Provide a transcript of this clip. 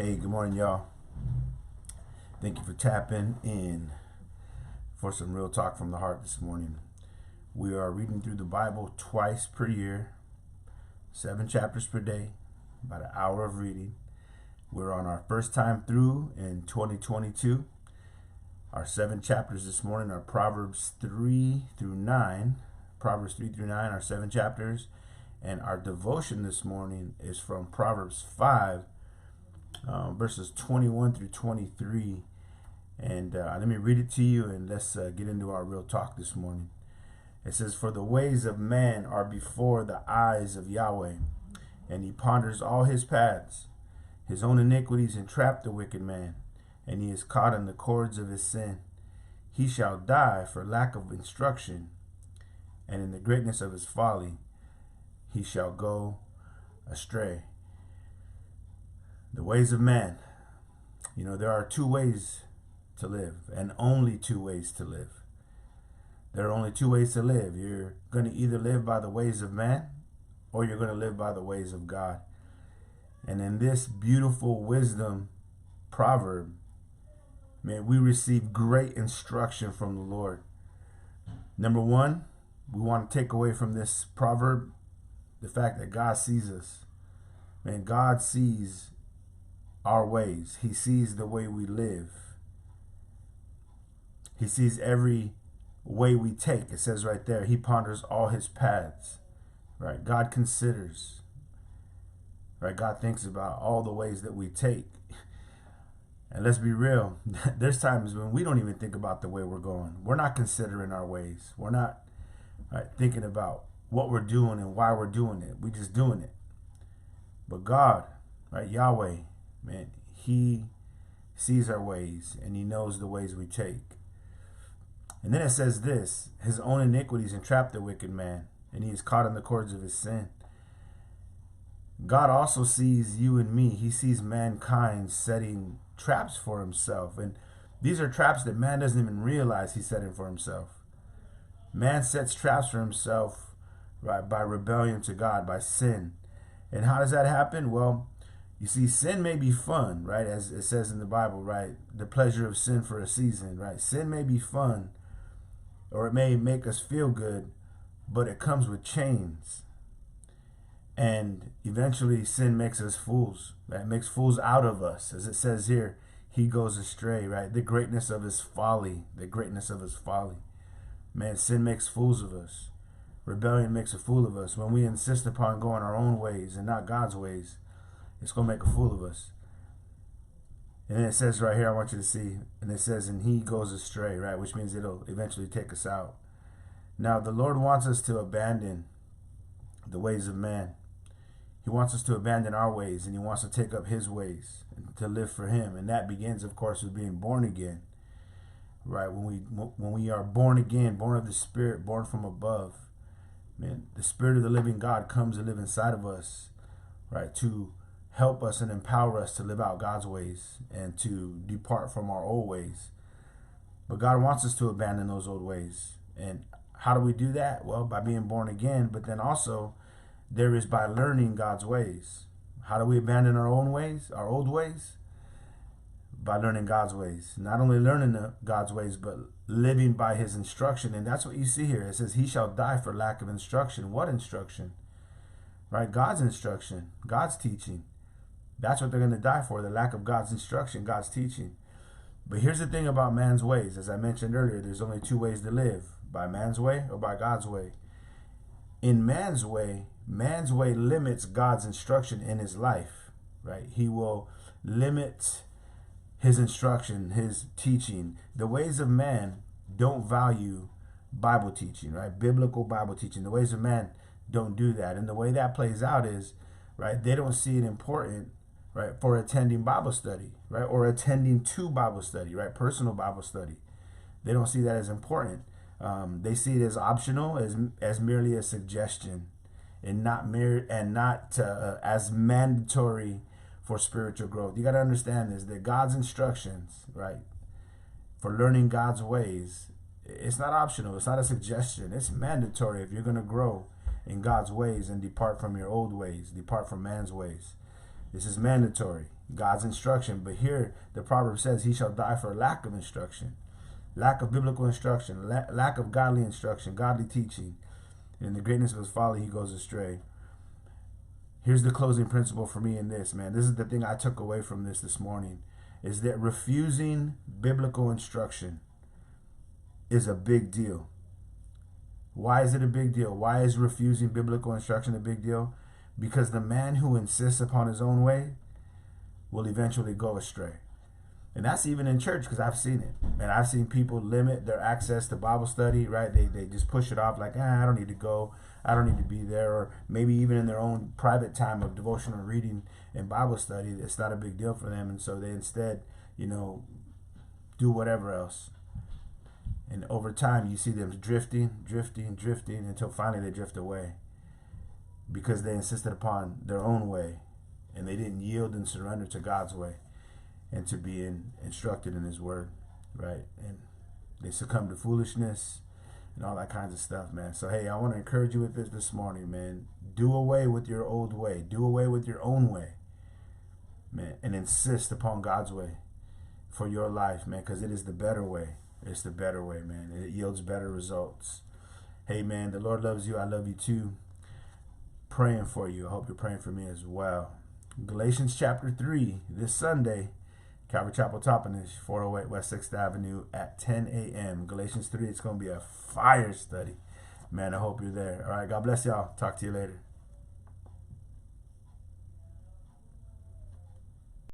Hey, good morning, y'all. Thank you for tapping in for some real talk from the heart this morning. We are reading through the Bible twice per year, 7 chapters per day, about an hour of reading. We're on our first time through in 2022. Our 7 chapters this morning are Proverbs 3 through 9. Proverbs 3 through 9 are 7 chapters. And our devotion this morning is from Proverbs 5, verses 21 through 23. And let me read it to you, and let's get into our real talk this morning. It says, "For the ways of man are before the eyes of Yahweh, and he ponders all his paths. His own iniquities entrap the wicked man, and he is caught in the cords of his sin. He shall die for lack of instruction, and in the greatness of his folly he shall go astray." The ways of man. You know, there are two ways to live, and only two ways to live. There are only two ways to live. You're going to either live by the ways of man, or you're going to live by the ways of God. And in this beautiful wisdom proverb, man, we receive great instruction from the Lord. Number one, we want to take away from this proverb the fact that God sees us. Man, God sees our ways. He sees the way we live. He sees every way we take. It says right there, he ponders all his paths. Right? God considers. Right? God thinks about all the ways that we take. And let's be real, there's times when we don't even think about the way we're going. We're not considering our ways. We're not thinking about what we're doing and why we're doing it. We're just doing it. But God, right, Yahweh, man, he sees our ways and he knows the ways we take. And then it says this, his own iniquities entrap the wicked man, and he is caught in the cords of his sin. God also sees you and me. He sees mankind setting traps for himself. And these are traps that man doesn't even realize he's setting for himself. Man sets traps for himself, right, by rebellion to God, by sin. And how does that happen? Well, you see, sin may be fun, right? As it says in the Bible, right? The pleasure of sin for a season, right? Sin may be fun, or it may make us feel good, but it comes with chains. And eventually sin makes us fools, right? It makes fools out of us. As it says here, he goes astray, right? The greatness of his folly, the greatness of his folly. Man, sin makes fools of us. Rebellion makes a fool of us. When we insist upon going our own ways and not God's ways, it's going to make a fool of us. And then it says right here, I want you to see, and it says, and he goes astray, right? Which means it'll eventually take us out. Now, the Lord wants us to abandon the ways of man. He wants us to abandon our ways, and he wants to take up his ways and to live for him. And that begins, of course, with being born again, right? When we are born again, born of the Spirit, born from above, man, the Spirit of the living God comes to live inside of us, right? To help us and empower us to live out God's ways and to depart from our old ways. But God wants us to abandon those old ways. And how do we do that? Well, by being born again, but then also there is by learning God's ways. How do we abandon our own ways, our old ways? By learning God's ways. Not only learning God's ways, but living by his instruction. And that's what you see here. It says, he shall die for lack of instruction. What instruction? Right? God's instruction, God's teaching. That's what they're going to die for, the lack of God's instruction, God's teaching. But here's the thing about man's ways. As I mentioned earlier, there's only two ways to live, by man's way or by God's way. In man's way limits God's instruction in his life, right? He will limit his instruction, his teaching. The ways of man don't value Bible teaching, right? Biblical Bible teaching. The ways of man don't do that. And the way that plays out is, right, they don't see it important, right, for attending Bible study, right, or attending to Bible study, right, personal Bible study. They don't see that as important. They see it as optional, as merely a suggestion, and not as mandatory for spiritual growth. You got to understand this, that God's instructions, right, for learning God's ways, it's not optional. It's not a suggestion. It's mandatory if you're going to grow in God's ways and depart from your old ways, depart from man's ways. This is mandatory. God's instruction. But here the proverb says he shall die for lack of instruction, lack of biblical instruction, lack of godly instruction, godly teaching. And in the greatness of his folly, he goes astray. Here's the closing principle for me in this, man. This is the thing I took away from this morning, is that refusing biblical instruction is a big deal. Why is it a big deal? Why is refusing biblical instruction a big deal? Because the man who insists upon his own way will eventually go astray. And that's even in church, because I've seen it. And I've seen people limit their access to Bible study, right? They just push it off like, I don't need to go. I don't need to be there. Or maybe even in their own private time of devotional reading and Bible study, it's not a big deal for them. And so they instead, do whatever else. And over time, you see them drifting until finally they drift away, because they insisted upon their own way and they didn't yield and surrender to God's way and to being instructed in his word, right? And they succumb to foolishness and all that kinds of stuff, man. So, hey, I want to encourage you with this morning, man. Do away with your old way. Do away with your own way, man, and insist upon God's way for your life, man, because it is the better way. It's the better way, man. It yields better results. Hey, man, the Lord loves you. I love you too. Praying for you. I hope you're praying for me as well. Galatians chapter 3, this Sunday, Calvary Chapel Toppenish, 408 West 6th Avenue at 10 a.m. Galatians 3, it's going to be a fire study. Man, I hope you're there. All right, God bless y'all. Talk to you later.